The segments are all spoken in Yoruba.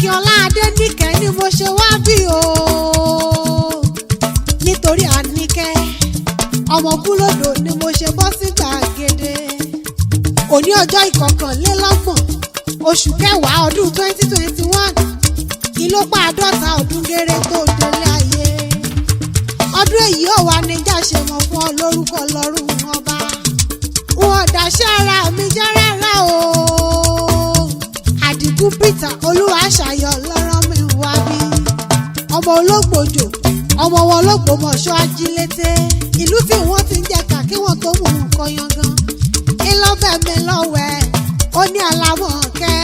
Akínọlá Adéníkẹ́ ni mo ṣe wá bí o nítorí Àníkẹ́ ọmọ Kúlódò ni mo ṣe bọ́ sí gbàgede. Òní ọjọ́ ìkọkànlélọ́gbọ̀n oṣù kẹwàá ọdún 2021 ìlópa 50 ọdún géré tó délé ayé. Ọdún èyí ò wá níjà ṣe mọ̀ fún ọ lórúkọ lọ́rùn ọba. Wọn dàṣẹ́ ara mi jẹ́ rárá o. Àdìgún Peter Olúwaṣayọ̀ lọ́rọ̀ mi wá bí. Ọmọ Ológbòjò ọmọ wọn l'Ógbómọ̀ṣọ́ ajílété. Ìlú tí wọ́n ti ń jẹ̀ka kí wọ́n tó mú nǹkan yangan. Ìlọ́bẹ̀ mi lọ́wẹ̀ ó ní Alámọ̀kẹ́.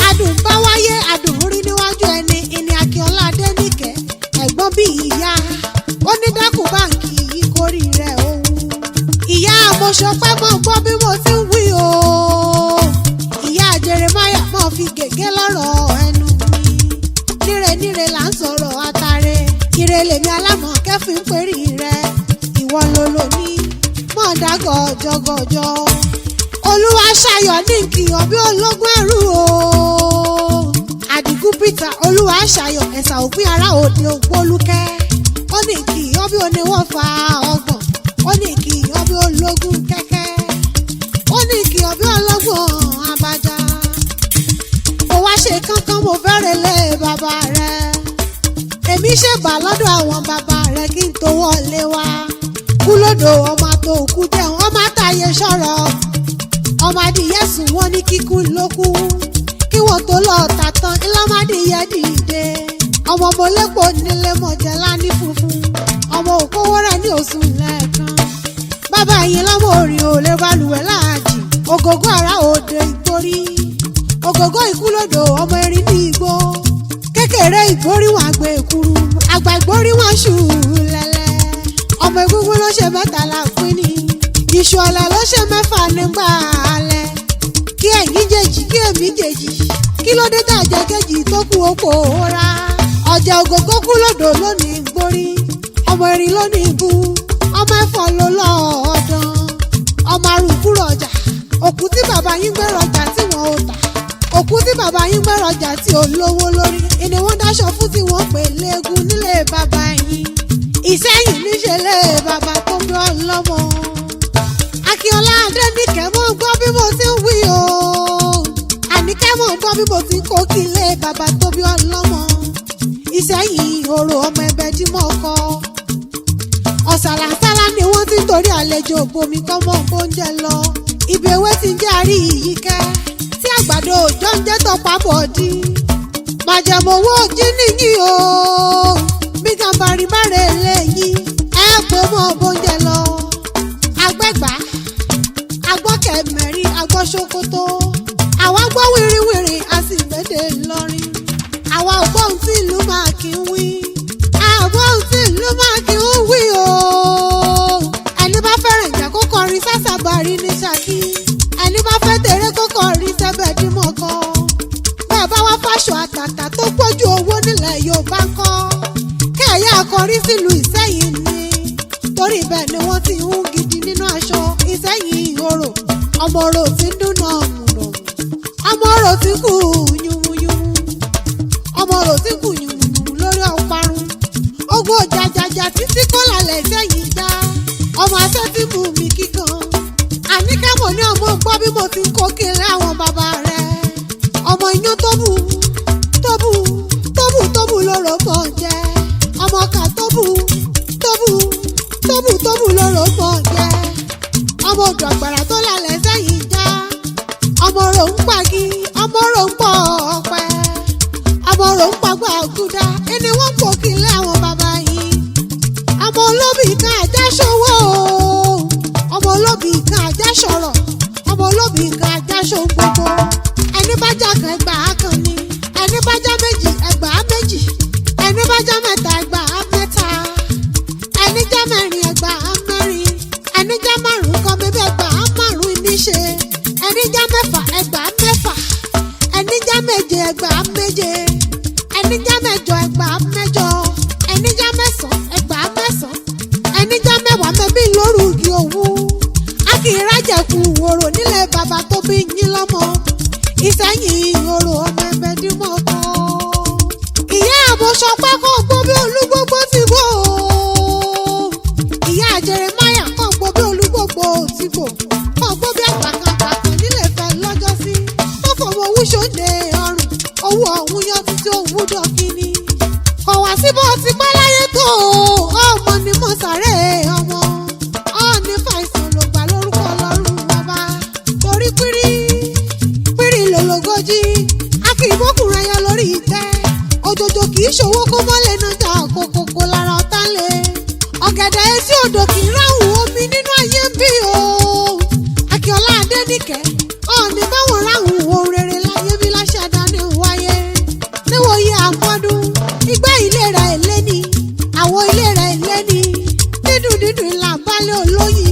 Adùn bá wáyé adùn rí níwájú ẹni ìní Akínọlá Adéníkẹ́. Ẹ̀gbọ́n bí ìyá ó ní dákun báǹkì yìí kórì rẹ̀ òun. Ìyá àmọ̀ṣọpẹ́ mọ̀ gbọ́ bí mo ti ń wí o. Ìyá Jeremáyà mọ̀ fi gègé lọ́rọ̀ ẹnu mi. Níre níre là ń sọ̀rọ̀ àtàrẹ. Ire lèmi Alámọ̀kẹ́ fi ń perí rẹ̀. Ìwọ ló lò ní mọ̀ dá gọ̀jọ̀gọ̀jọ̀. Olúwaṣayọ̀ ní nkìyàn bí ológun ẹrú o. Àdìgún Peter Olúwaṣayọ̀ ẹ̀sà òpin ara òde ògbólúkẹ́. Ó ní nkìyàn bí oníwọ̀n fa ọgbọ̀n. Ó ní nkìyàn bí ológun kẹ́kẹ́. Ó ní nkìyàn bí ọlọ́gbọ̀n abájá. Mo wá ṣe kankan mo fẹ́rẹ̀ lé bàbá rẹ̀. Èmi ṣèbà lọ́dọ̀ àwọn bàbá rẹ̀ kí n tó wọlé wá. Kúlódò ọmọ tó kú jẹun ọmọ àtàyè sọ̀rọ̀. Ọmọ adìyẹ sùn wọ́n ní kíkú ló kú. Kí wọ́n tó lọ tà tán ìlọ́mọdìyẹ dìde. Ọmọ mọ̀lẹ́pọ̀ nílé mọ̀jẹ̀lá ní funfun. Ọmọ òkówó rẹ̀ ní òsùn lẹ́ẹ̀kan. Bàbá yìí lọ́mọ orin ò lè balùwẹ̀ láàjì. Ògògó ara òde ìgbórí. Ògògó Ìkúlódò ọmọ erin ní igbó. Kékeré ìgbórí wọn àgbè èkuru. Àgbà ìgbórí wọn ṣù lẹ́lẹ́. Ọmọ egúngún ló ṣe mẹ́tàlá pín ní. Iṣu ọ̀la ló ṣe mẹ́fà nígbà alẹ́. Kí ẹ̀yin jèjì kí èmi jèjì. Kí ló dé tàjẹ́ kejì tó kú oko òra. Ọjà Ògògó Kúlódò lónìí gbórí. Ọmọ erin lónìí ibú. Ọmọ ẹ̀fọ́ ló lọ ọ̀dàn. Ọmọ arùkúrò ọjà. Òkú tí bàbá yín gbé rọjà tí wọ́n ò tà. Òkú tí bàbá yín gbé rọjà tí ò lówó lórí. Ìní wọ́n dáṣọ fún tí wọ́n pè léegun nílé bàbá yín. Ìsẹ́yìn níṣẹ́ lé bàbá tó bí ọlọ́mọ. Akínọlá Adéníkẹ́ mọ̀ gbọ́ bí mo ti ń wí o. Àníkẹ́ mọ̀ gbọ́ bí mo ti ń kó kí lé bàbá tó bí ọlọ́mọ. Ìsẹ́yìn òrò ọmọ ẹbẹ̀ tí mo kọ́. Ọ̀sàlàsálà ni wọ́n ti ń torí àlejò bomi kọ́mọ oúnjẹ lọ. Ìbèwé ti ń jẹ́ àrí ìyíkẹ́. Tí àgbàdo òjò ń jẹ́ tọpa bọ̀dí. Màjẹ̀mọ̀wó jí nìyí o. Bí gàmbàrí bá rè léyìn. Ẹ pé mọ́ oúnjẹ lọ. Agbẹ́gbà agbọ́kẹ̀mẹ́rin agbọ́ṣókótó. Àwa gbọ́ wìrìwìrì a sì gbédè lọ́rin. Àwa ò gbọ́ ohun tí ìlú máa kí ń wí. Àgbọ̀ ohun tí ìlú máa kí ń wí o. Ẹni bá fẹ́ràn ìjà kó kọrin sásàbàrí ní Ṣakí. Ẹni bá fẹ́ tèrè kó kọrin sẹ́bẹ̀ dímọ̀kọ. Bẹ́ẹ̀ bá wá fáṣọ àtàtà tó pọ̀jù owó nílẹ̀ Yorùbá kọ́. Kẹ̀yà akọrin sílùú Ìsẹ́yìn ni. Torí ibẹ̀ ni wọ́n ti ń hún gidi nínú aṣọ Ìsẹ́yìn ìhòrò. Ọmọ orò ti ń dúnà ọ̀mùrọ̀. Ọmọ orò ti kù yùmùyùmù. Ọmọ orò ti kù yùmùyùmù lórí ọ̀parun. Ogun òjàjàjà títí kó lálẹ́ Ìsẹ́yìn já. Ọmọ afẹ́ ti mú mi kíkan. Àníkẹ́ mọ̀ ní ọmọ gbọ́ bí mo ti ń kó kiri àwọn bàbá rẹ̀. Ọmọ iyán tóbù tóbù tóbù tóbù lóró mọ̀ jẹ́. Ọmọ kà tóbù tóbù tóbù lóró mọ̀ jẹ́. Ọmọ odò àgbàrá tó lálẹ́ Ìsẹ́yìn já. Ọmọ rò ń pagi ọmọ rò ń pọ̀ ọ̀pẹ. Ọmọ rò ń pagbá ògùdà ẹni wọ́n kò kí lé àwọn bàbá yìí. Ọmọ olóbì kan àjá ṣòwò. Ọmọ olóbì kan àjá ṣọ̀rọ̀. Ọmọ olóbì kan àjá ṣòwò gbogbo. Ẹni bá já kan ẹgbàá kan ni. Ẹni bá já méjì ẹgbàá méjì. Ẹni bá já mẹ́ta ẹgbàá mẹ́ta. Ẹni já mẹ́rin ẹgbàá mẹ́rin. Ẹni já márùn-ún kan bíbí ẹgbàá márùn-ún níṣe. Ẹni já mẹ́fà ẹgbàá mẹ́fà. Ẹni já méje ẹgbàá méje. Ẹni já mẹ́jọ ẹgbàá mẹ́jọ. Ẹni já mẹ́sàn-án ẹgbàá mẹ́sàn-án. Ẹni já mẹ́wàá mẹ́bí lóru igi òwú. A kì í rájẹ̀kù òrò nílé bàbá tó bí yín lọ́mọ. Ìsẹ́yìn òrò ọmọ ẹgbẹ́ dímọ̀ kan. wọ̀ òun yan títí òwúdọ̀ kíní. Kọ̀wá sí bó ti pẹ́ láyé tó ọmọ ni mo sáré ọmọ. Ọ̀ọ́ni fàìsàn ló gbà lórúkọ Ọlọ́run bàbá. Torí pírí lòlógójì. A kì í bókùnrin ẹyẹ lórí ìtẹ́. Òjòjò kì í ṣòwò kó mọ́lẹ̀ náà jà kókókó lára ọ̀tá lé. Ọ̀gẹ̀dẹ̀ etí odò kì í ráhùn omi nínú ayé ń bí o. Akíọlá Adéníkẹ́ Ọ̀ọ́ni báwọn ráhùn ohun rere láyé bí láṣẹ àdáni wáyé. Níwòye àmọ́dún igbá ilé rẹ̀ èlé ni àwo ilé rẹ̀ èlé ni dídùn ìlà balẹ̀ olóyin